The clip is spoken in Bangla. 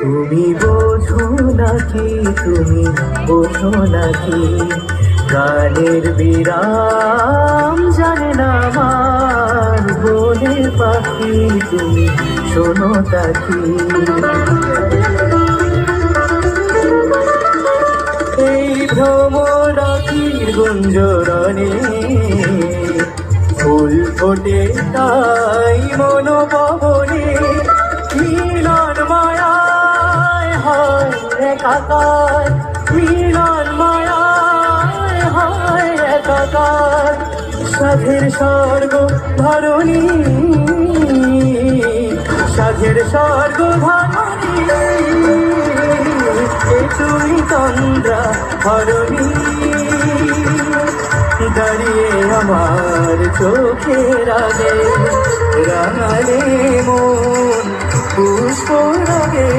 তুমি বোঝো নাকি, তুমি বোঝো নাকি, গানের বিরাম জানে না আমার বনের পাখি, তুমি শোনো তাকি। এই ভ্রমরাখির গুঞ্জরণে ফুল ফোটে তাই মনোবনে, মিলন মায়ায় হয় একাকার, মিলন মায়ায় হয় একাকার। সাধের স্বর্গ ধরণী, সাধের স্বর্গ ধরণী, তুই তন্দ্রা ধরণী। দাঁড়িয়ে আমার চোখের আগে রাঙালে মন পুষ্প লাগে।